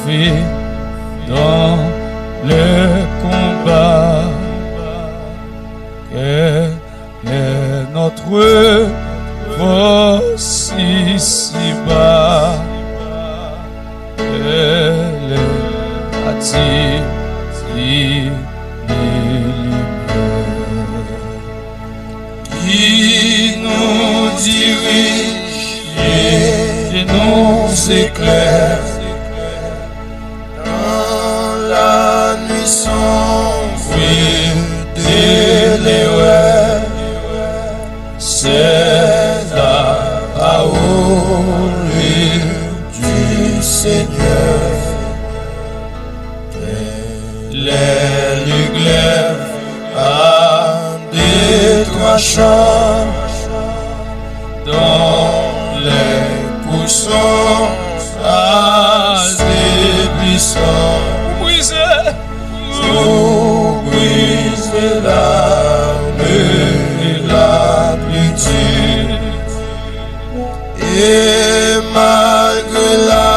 fait dans le combat. Quelle est notre force ici-bas? Elle est attire les lumières qui nous dirige et nous éclaire dans la nuit sombre de l'erreur. C'est la parole du Seigneur. Les glaives à des trois champs dans les coussons à des buissons. Vous brisez l'arme et l'habitude, et malgré la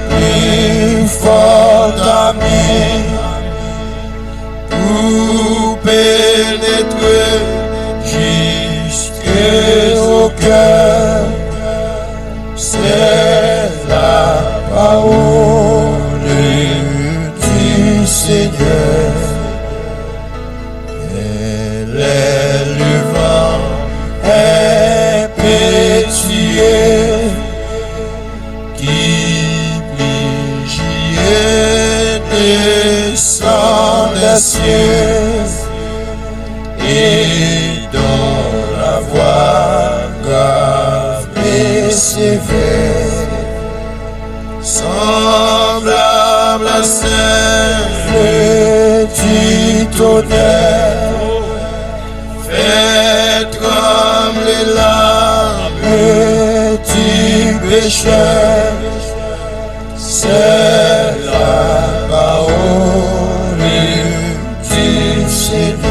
plus forte amie, pour pénétrer jusqu'au cœur, c'est la parole du Seigneur. Elle est le vent impétueux qui brille et descend des cieux, et dans la voix grave et sévère, semblable à celle du tonnerre, fait trembler l'âme du pécheur. C'est la parole du Seigneur.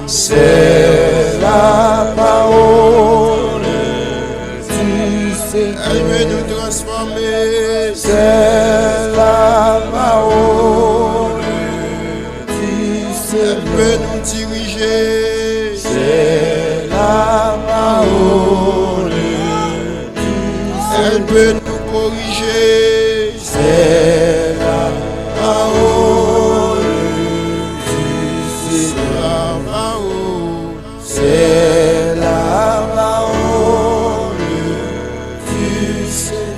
C'est la parole du Seigneur. Elle veut nous transformer. C'est la parole du Seigneur. Elle veut nous diriger. peut nous corriger. C'est la parole du Seigneur. La parole. C'est la parole du Seigneur.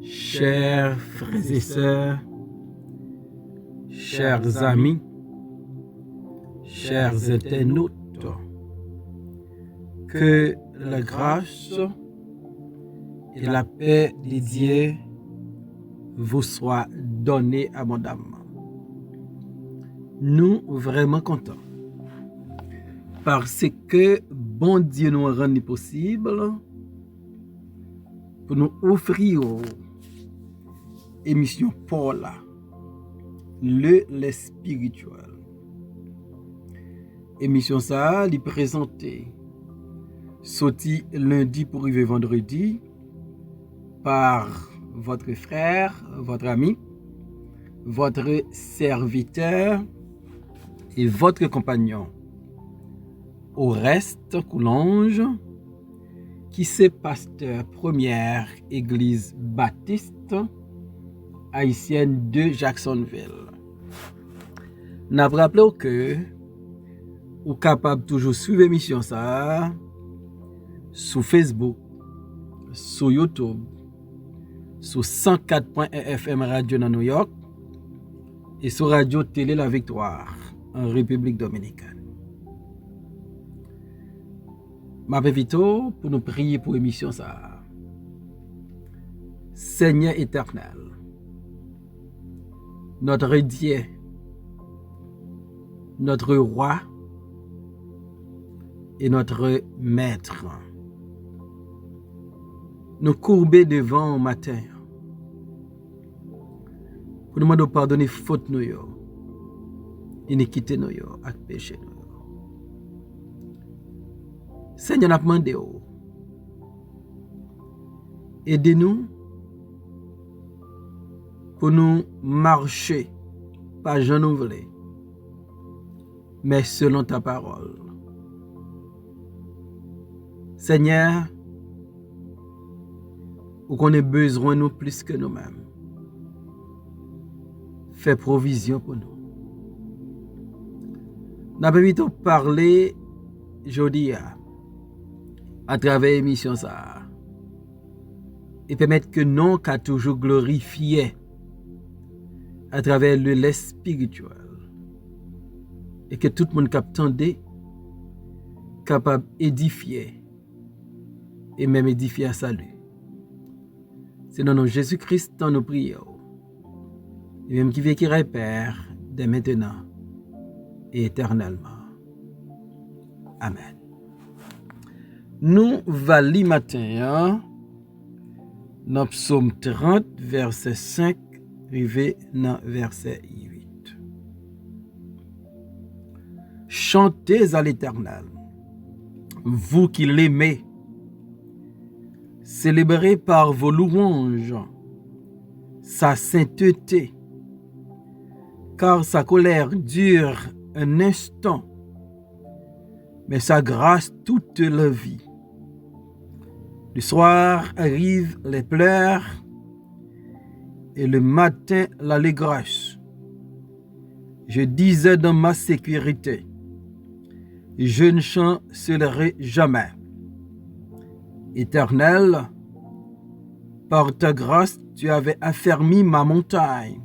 Chers frères et sœurs, chers amis, chers internautes, que la grâce et la paix de Dieu vous soient données abondamment. Nous vraiment contents parce que bon Dieu nous a rendu possible pour nous offrir émission Paula, le spirituel. Émission ça, li présenté sorti lundi pour arriver vendredi par votre frère, votre ami, votre serviteur et votre compagnon. Au reste, Coulange, qui c'est pasteur première église baptiste haïtienne de Jacksonville. N'a rappelé que ou capable toujours suivre l'émission ça sur Facebook, sur YouTube, sur 104.1 FM Radio dans New York et sur Radio Télé La Victoire en République Dominicaine. M'appelle pour nous prier pour l'émission ça. Seigneur éternel, notre Dieu, notre roi et notre maître, nous courber devant au matin pour nous demander pardonner faute nous yo, iniquité nous yo, ak péché nous yo. Seigneur, nous demandé aidez-nous pour nous marcher pas Jean nous voulons, mais selon ta parole. Seigneur, ou qu'on ait besoin de nous plus que nous-mêmes. Fais provision pour nous. Nous avons parler aujourd'hui à travers l'émission ça et permettre que nous qu'a toujours glorifié à travers le lait spirituel et que tout le monde capable d'édifier et même édifier à salut. C'est dans le nom de Jésus-Christ dans nos prières. Et même qui vit qui Père, dès maintenant et éternellement. Amen. Nous allons matin dans Psaume 30, verset 5, arrivé dans verset 8. Chantez à l'Éternel, vous qui l'aimez. Célébrez par vos louanges sa sainteté, car sa colère dure un instant, mais sa grâce toute la vie. Le soir arrivent les pleurs et le matin l'allégresse. Je disais dans ma sécurité, je ne chancellerai jamais. Éternel, par ta grâce, tu avais affermi ma montagne.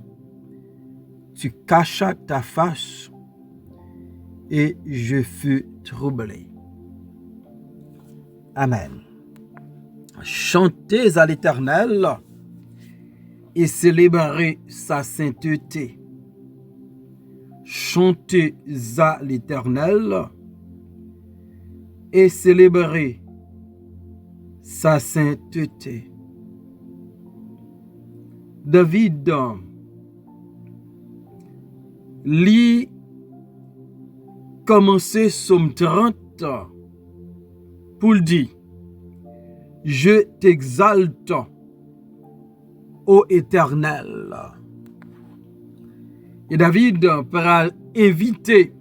Tu cachas ta face et je fus troublé. Amen. Chantez à l'Éternel et célébrez sa sainteté. Chantez à l'Éternel et célébrez sa sainteté. David lit commencer Psaume 30 pour le dire: je t'exalte, ô Éternel. Et David pourra inviter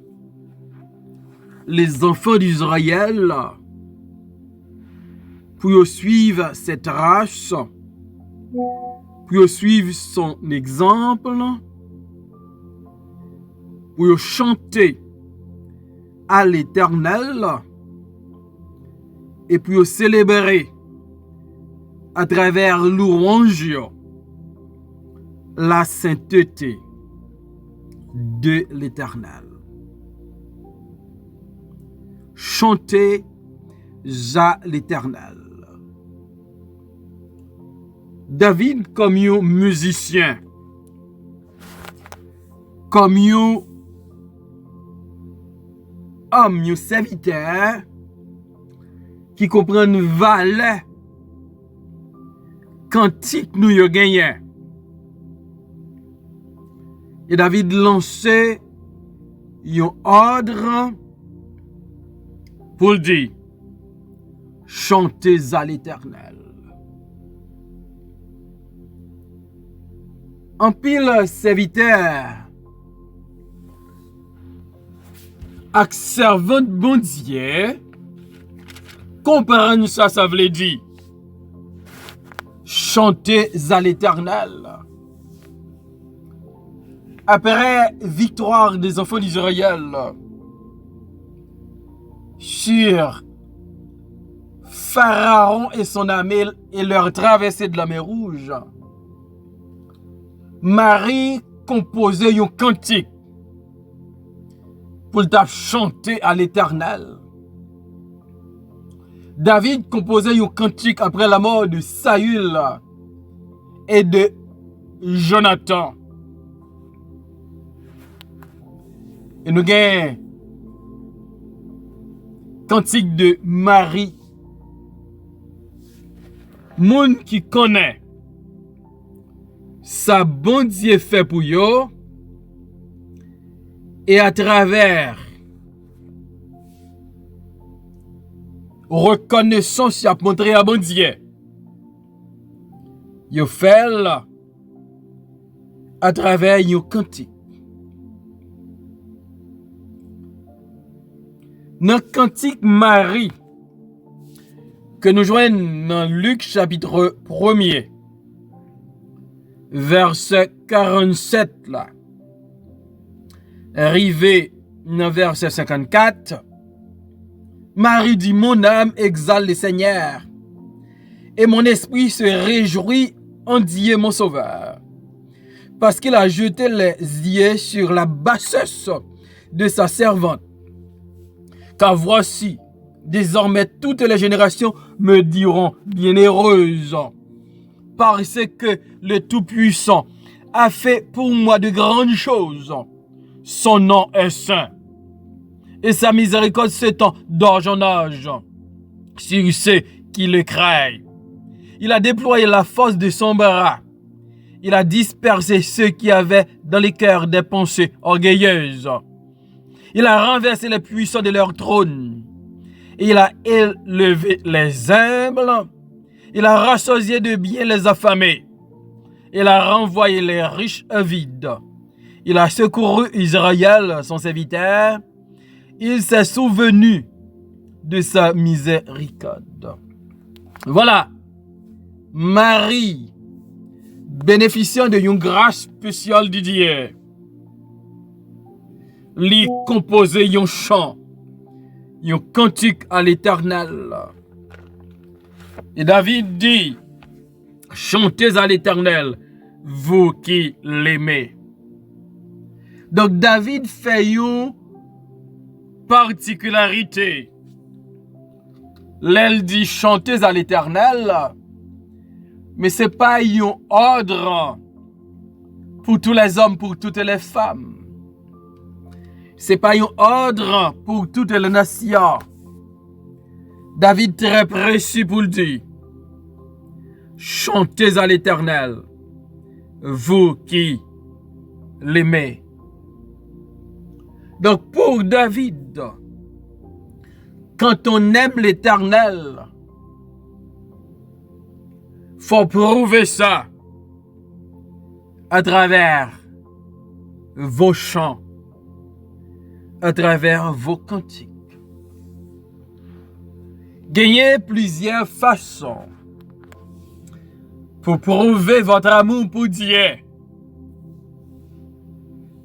les enfants d'Israël pour suivre cette race, pour suivre son exemple, pour chanter à l'Éternel et pour célébrer à travers louange la sainteté de l'Éternel. Chantez à l'Éternel. David, comme un musicien, comme un homme, un serviteur qui comprend une valeur cantique nous y gagné. Et David lançait un ordre pour dire: chantez à l'Éternel. En pile serviteur ak servant bon Dieu comprendre ça veut dire chantez à l'Éternel. Après victoire des enfants d'Israël sur Pharaon et son armée et leur traversée de la mer Rouge, Marie composait un cantique pour chanter à l'Éternel. David composait un cantique après la mort de Saül et de Jonathan. Et nous avons cantique de Marie. Moun qui connaît sa bon Dieu fait pour yo, et à travers reconnaissance y a montré à bon Dieu, yo fait à travers yo cantique. Dans cantique Marie que nous joignons dans Luc chapitre 1er, verset 47 là, arrivé dans verset 54, Marie dit: mon âme exalte le Seigneur et mon esprit se réjouit en Dieu mon sauveur, parce qu'il a jeté les yeux sur la bassesse de sa servante. Car voici, désormais toutes les générations me diront bienheureuse, parce que le Tout-Puissant a fait pour moi de grandes choses. Son nom est saint, et sa miséricorde s'étend d'âge en âge sur ceux qui le craignent. Il a déployé la force de son bras. Il a dispersé ceux qui avaient dans les cœurs des pensées orgueilleuses. Il a renversé les puissants de leur trône. Et il a élevé les humbles. Il a rassasié de bien les affamés. Il a renvoyé les riches vides. Il a secouru Israël, son serviteur. Il s'est souvenu de sa miséricorde. Voilà. Marie, bénéficiant d'une grâce spéciale de Dieu, lui composer un chant, un cantique à l'Éternel. Et David dit, chantez à l'Éternel, vous qui l'aimez. Donc David fait une particularité. L'elle dit chantez à l'Éternel, mais ce n'est pas un ordre pour tous les hommes, pour toutes les femmes. Ce n'est pas un ordre pour toutes les nations. David très précis pour le dire. Chantez à l'Éternel, vous qui l'aimez. Donc pour David, quand on aime l'Éternel, faut prouver ça à travers vos chants, à travers vos cantiques. Gagnez plusieurs façons pour prouver votre amour pour Dieu.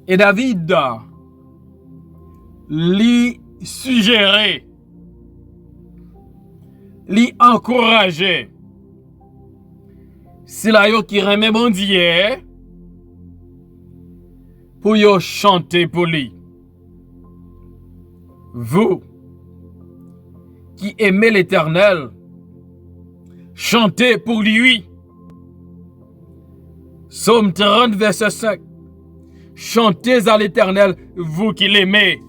Et David lui suggérer, lui encourager, c'est là qui remet mon Dieu pour yo chanter pour lui. Vous qui aimez l'Éternel, chantez pour lui. Psaume 30, verset 5. Chantez à l'Éternel, vous qui l'aimez.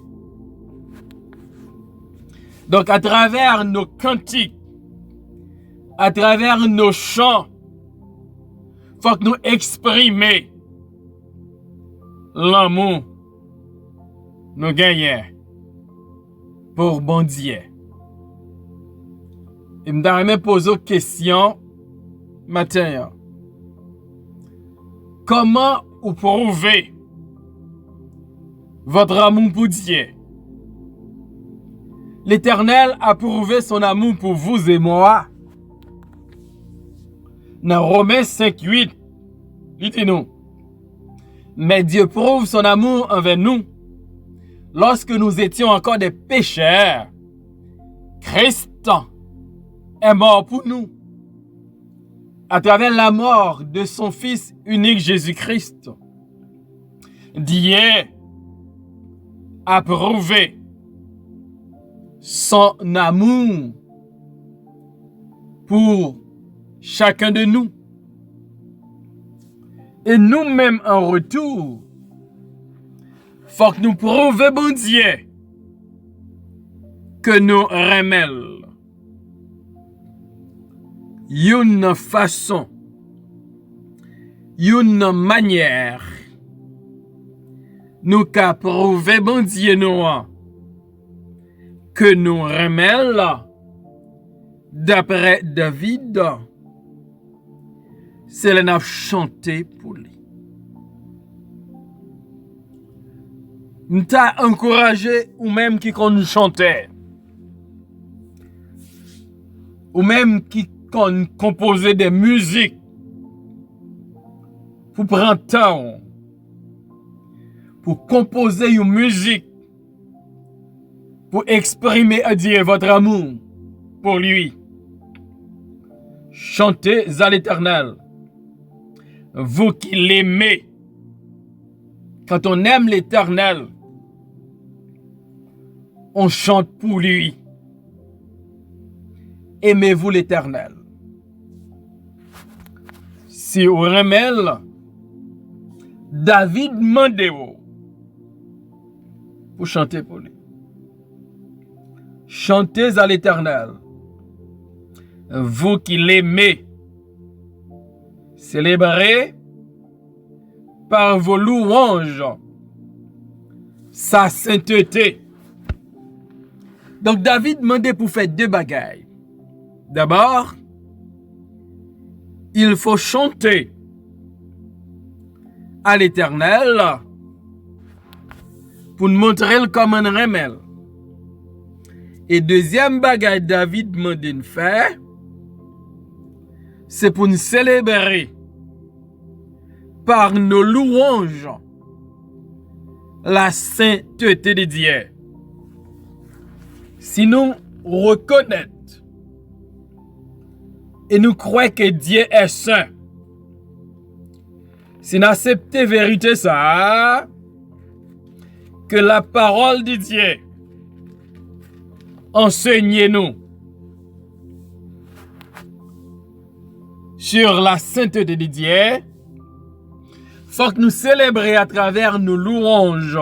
Donc à travers nos cantiques, à travers nos chants, faut que nous exprimer l'amour nous gagnons pour bon Dieu. Et je me poser une question matin. Comment vous prouvez votre amour pour Dieu? L'Éternel a prouvé son amour pour vous et moi. Dans Romains 5:8, il dit nous. Mais Dieu prouve son amour envers nous. Lorsque nous étions encore des pécheurs, Christ est mort pour nous. À travers la mort de son Fils unique Jésus-Christ, Dieu a prouvé son amour pour chacun de nous. Et nous-mêmes en retour, faut que nous prouvions bon Dieu que nous aimons. Une façon, une manière, nous qu'a prouvé bon Dieu nous que nous aimons, d'après David, c'est le n'a chanté pour lui. Nous t'a encouragé ou même qui qu'on chantait, ou même qui qu'on composait des musiques pour prendre temps pour composer une musique pour exprimer à Dieu votre amour pour lui. Chantez à l'Éternel, vous qui l'aimez. Quand on aime l'Éternel, on chante pour lui. Aimez-vous l'Éternel. Si vous aimez, David demandez-vous pour chanter pour lui. Chantez à l'Éternel, vous qui l'aimez. Célébrez par vos louanges sa sainteté. Donc David demandait pour faire deux bagailles. D'abord, il faut chanter à l'Éternel pour nous montrer comment on remet. Et deuxième bagaille David demande de faire, c'est pour nous célébrer par nos louanges la sainteté de Dieu. Si nous reconnaissons et nous croyons que Dieu est saint, si nous acceptons la vérité ça, que la parole de Dieu enseigne-nous sur la sainteté de Dieu, faut que nous célébrions à travers nos louanges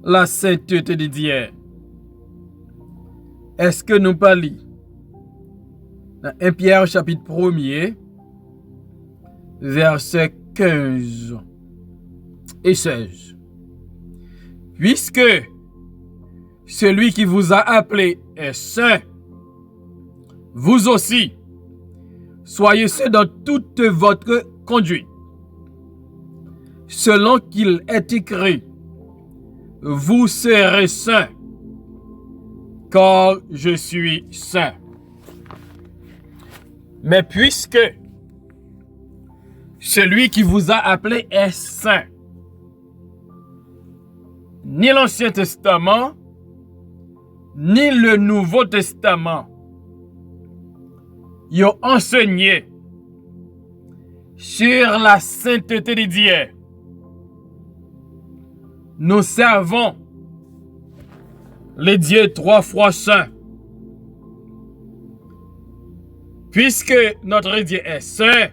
la sainteté de Dieu. Est-ce que nous parlons dans 1 Pierre chapitre 1er, versets 15 et 16. Puisque celui qui vous a appelé est saint, vous aussi, soyez saints dans toute votre conduite. Selon qu'il est écrit, vous serez saints, car je suis saint. Mais puisque celui qui vous a appelé est saint, ni l'Ancien Testament, ni le Nouveau Testament, ils ont enseigné sur la sainteté de Dieu. Nous servons les dieux 3 fois saints. Puisque notre Dieu est saint,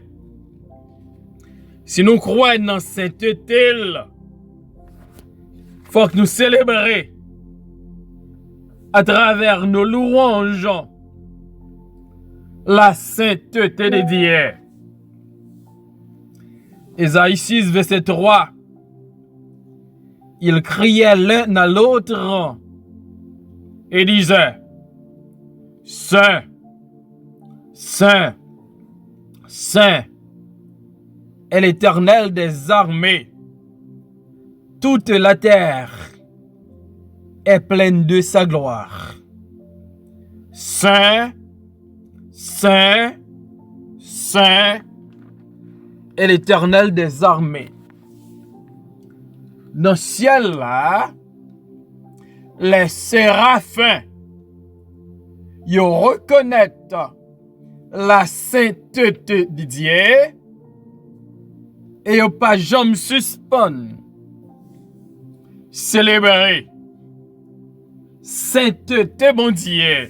si nous croyons dans sainteté, il faut que nous célébrions à travers nos louanges la sainteté de Dieu. Ésaïe 6, verset 3. Ils criaient l'un à l'autre et disaient, Saint, Saint, Saint est l'Éternel des armées. Toute la terre est pleine de sa gloire. Saint, Saint, Saint est l'Éternel des armées. Dans le ciel là, les séraphins, ils reconnaissent la sainteté de Dieu et ils pas jamais suspendre célébrer sainteté bon Dieu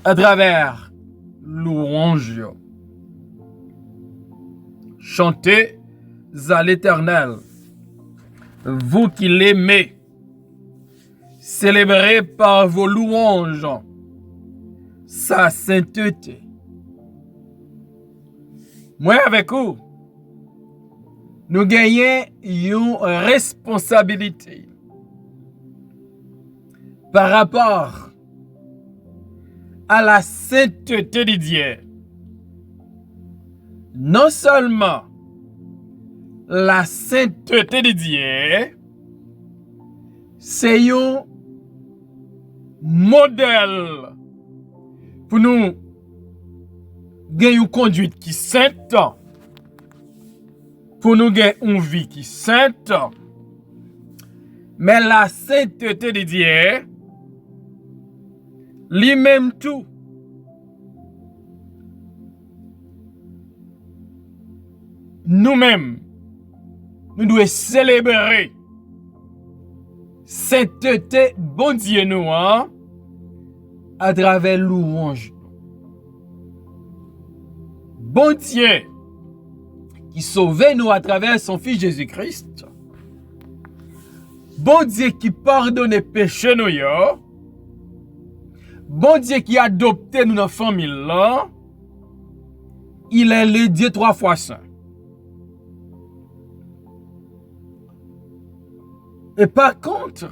à travers louange. Chantez à l'Éternel, vous qui l'aimez, célébrez par vos louanges sa sainteté. Moi avec vous, nous gagnons une responsabilité par rapport à la sainteté de Dieu. Non seulement la sainteté de Dieu, c'est un modèle pour nous gagner une conduite qui est sainte, pour nous gagner une vie qui est sainte. Mais la sainteté de Dieu, lui-même tout, nous-mêmes, nous devons célébrer sainteté, bon Dieu nous, à travers louange. Bon Dieu, qui sauvait nous à travers son Fils Jésus-Christ. Bon Dieu qui pardonne péché nous, bon Dieu qui a adopté nous dans la famille là, il est le Dieu 3 fois saint. Et par contre,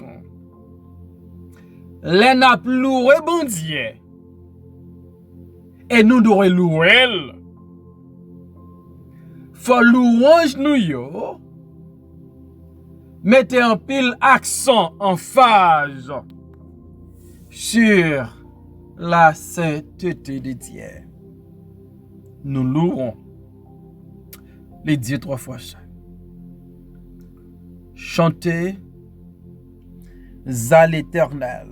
les n'a loué bon Dieu. Et nous devons louer. faut louange nous yo mettez en pile accent en phase sur la sainteté de Dieu. Nous louons les dieux trois fois saints. Chantez à l'Éternel,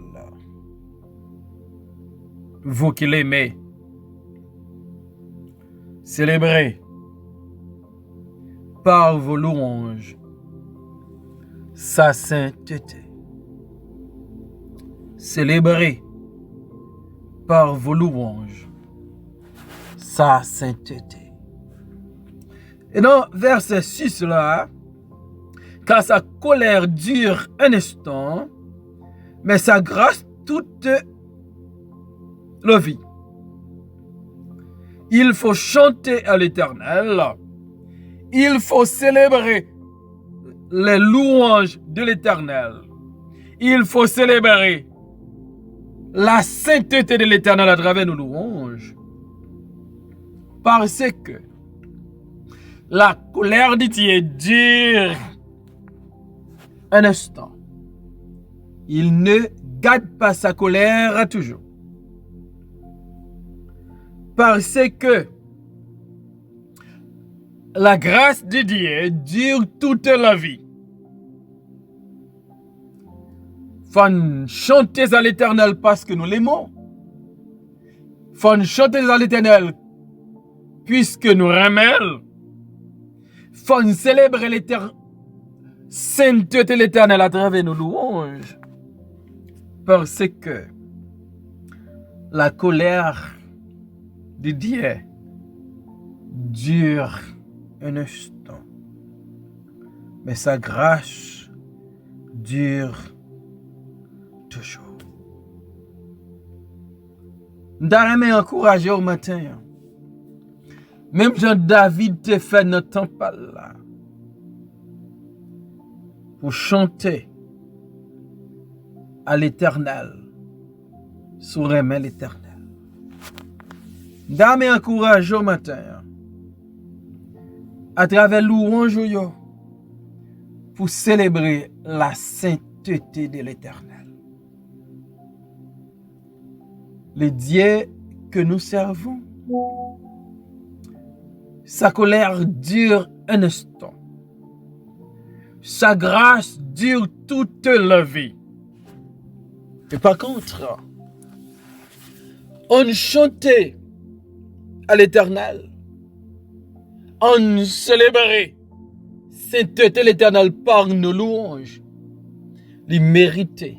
vous qui l'aimez. Célébrez par vos louanges sa sainteté. Célébrez par vos louanges sa sainteté. Et dans verset 6 là, car sa colère dure un instant, mais sa grâce toute la vie. Il faut chanter à l'Éternel. Il faut célébrer les louanges de l'Éternel. Il faut célébrer la sainteté de l'Éternel à travers nos louanges. Parce que la colère de Dieu dure un instant. Il ne garde pas sa colère à toujours. Parce que la grâce de Dieu dure toute la vie. Faut chanter à l'Éternel parce que nous l'aimons. Faut chanter à l'Éternel puisque nous l'aimons. Faut célébrer l'Éternel, sainteté de l'Éternel à travers nos louanges. Parce que la colère de Dieu dure un instant, mais sa grâce dure toujours. Nous t'avons encouragé au matin. Même Jean-David te fait notre temps par là. Pour chanter à l'Éternel, sur aimer l'Éternel. Dame encourage au matin, à travers louange pour célébrer la sainteté de l'Éternel. Le Dieu que nous servons, sa colère dure un instant. Sa grâce dure toute la vie. Et par contre, on chantait à l'Éternel, on célébrait sainteté l'Éternel par nos louanges. Il méritait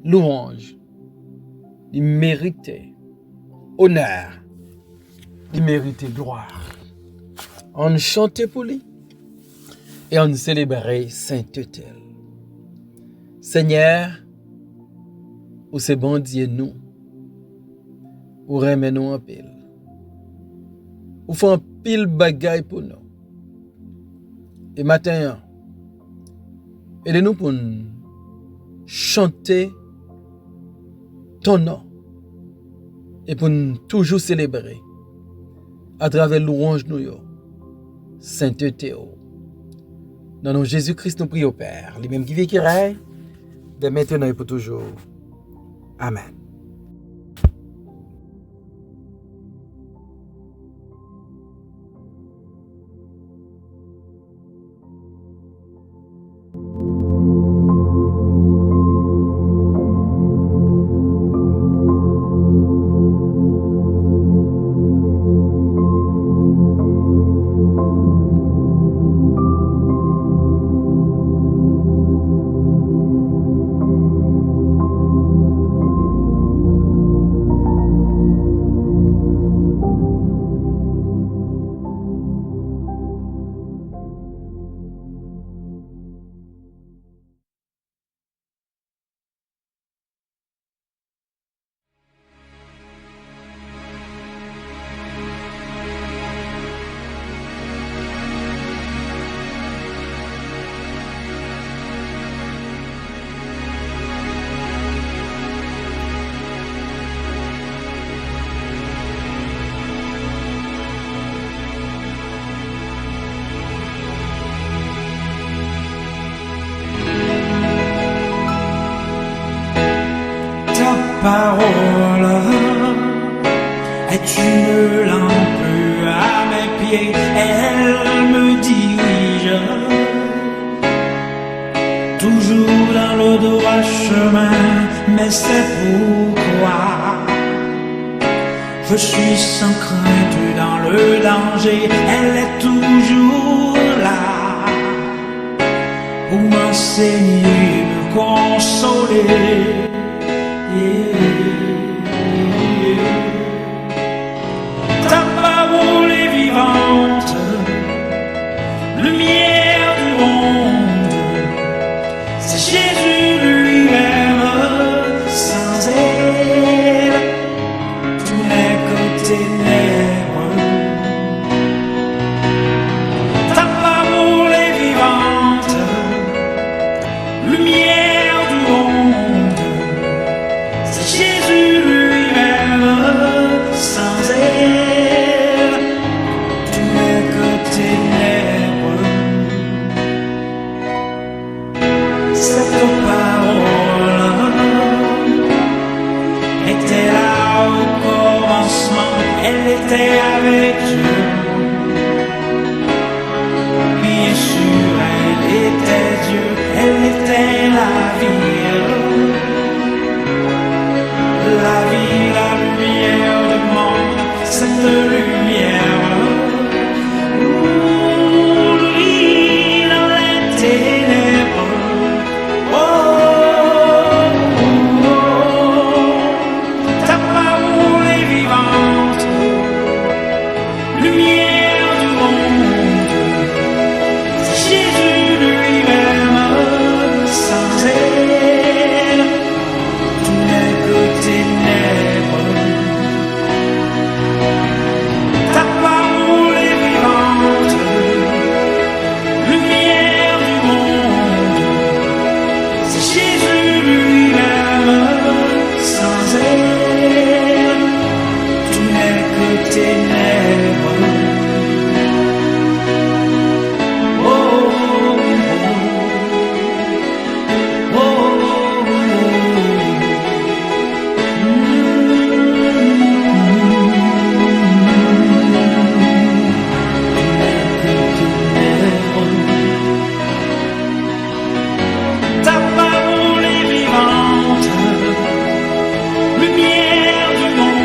louange, il méritait honneur, il méritait gloire. On chantait pour lui et on célébrait sainteté. Seigneur, ou c'est bon Dieu nous, ou remet nous en pile, ou fait un pile bagaille pour nous. Et matin, aidez-nous pour chanter ton nom et pour toujours célébrer à travers louange nous, sainteté. Dans nom Jésus-Christ, nous prions au Père, lui-même qui vit qui règne, de maintenant et pour toujours. Amen. es une lampe à mes pieds, elle me dirige toujours dans le droit chemin, mais c'est pourquoi je suis sans crainte dans le danger, elle est toujours là pour m'enseigner, me consoler. Ta parole est vivante, lumière du monde, c'est Jésus lui-même, sans elle, tout n'est que ténèbres. Ta parole est vivante, lumière du monde, c'est Jésus lui-même, sans elle, tout n'est que ténèbres. Cette parole était là au commencement, elle était avec Dieu. Bien sûr, elle était Dieu, elle était la vie, la lumière du monde, cette lumière. Lui dans les ténèbres. Ta parole est vivante, lumière du monde, c'est Jésus lui-même, sans elle, tout n'est que ténèbres. Ta parole est vivante, lumière du monde, c'est Jésus lui-même, sans elle, tout n'est que ténèbres. Oh, oh, oh, ta parole est vivante, lumière du monde,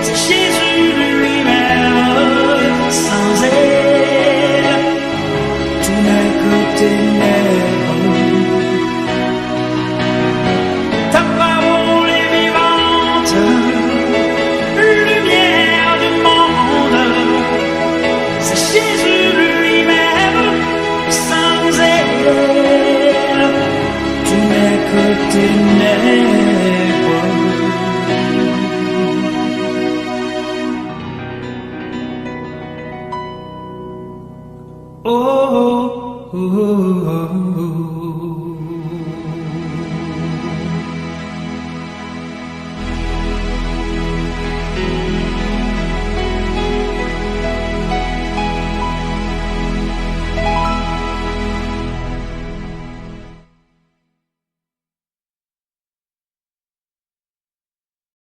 c'est Jésus lui-même, sans elle, tout n'est que ténèbres. Ta parole est vivante, lumière du monde, c'est Jésus lui-même, sans elle, tout n'est que ténèbres. Oh, oh, oh, oh, oh.